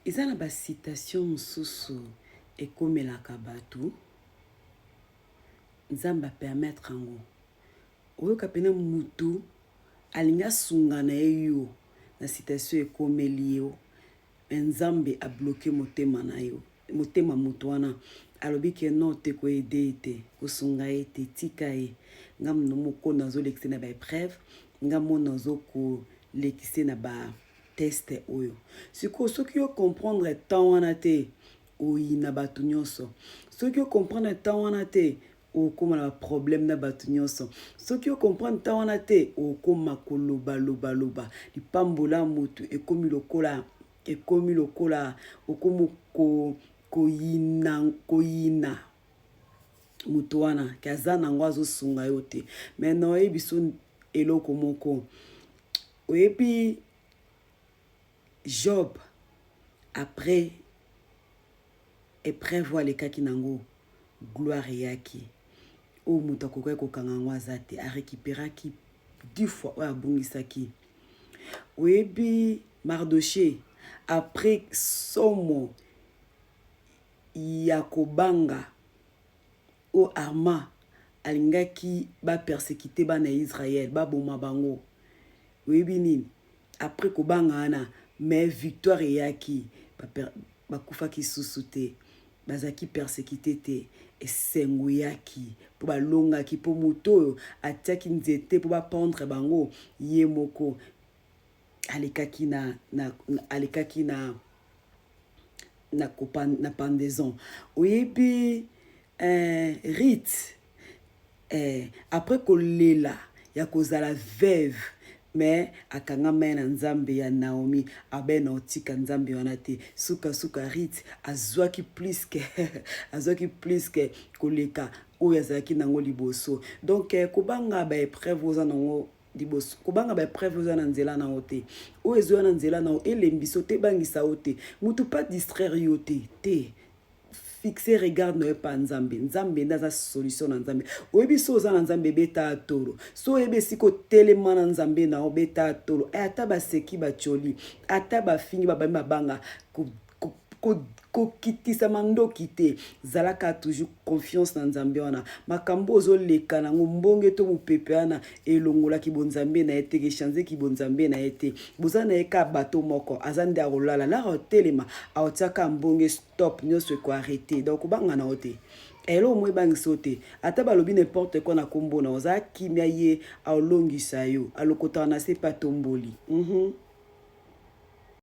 eza na ba citation mosusu ekomelaka bato nzamba permettre ngo oyoka pene mutu alinga sunga na yo na citation ekomeli yo nzambe a bloqué motema na yo motema mutu wana alobi ke no te ko ede te kosunga ete tika e ngam no moko nazo lekise na ba épreuve ngam nazo ko lekise na ba test oyo siko soki yo comprendre temps wana te oyina bato nyonso soki yo comprendre temps wana te okoma na problème na bato nyonso soki yo comprendre temps wana te okoma koloba loba loba lipambola mutu ekomi lokola okomo koyina mutu wana kaza nango azosunga yo te maintenant oyebi so eloko moko oyebi Job après épreuve alekaki nango gloire yaki o mutu akokai kokanga yango aza te arécupéraki 10 fois oyo abongisaki oyebi Mardoché après somo ya kobanga o Arma alingaki bapersécuté bana Israël baboma bango oyebi nini après kobanga ana mais victoire yaki bakufaki susu te bazaki persécuté te esengo yaki po balongaki po moto oyo atiaki nzete po bapendre bango ye moko alekaki na pendaison oyebi Rite après kolela ya kozala veuve mais akanga mena nzambe ya Naomi abena otika nzambe wana te suka Rite azwaki plus que koleka oyo azalaki nango liboso donc kobanga ba épreuve oza nango liboso kobanga ba épreuve oza na nzela na ote oyo ezoya na nzela na elembiso te bangisa ote mutu pas distraire yo te fixer regard no pa nzambe ndaza solution na nzambe oyebi so oza na nzambe beta tolo so oyebi siko telema na nzambe na obeta tolo ata baseki bacholi ata bafingi babami babanga kokitisa mandoki te zalaka toujours confiance na nzambe wana makambo ozoleka nango mbonge to mupepe wana elongolaki bonzambe na ete ke chanze ki bonzambe na ete bozana eka bato moko azande akolala la hotelema aotiaka mbonge stop nyonso ko arrêter donc banga na ote elo mo bangisa ote ata balobi n'importe quoi na kombo na oza kimia ye alongisa yo alokota na se pa tomboli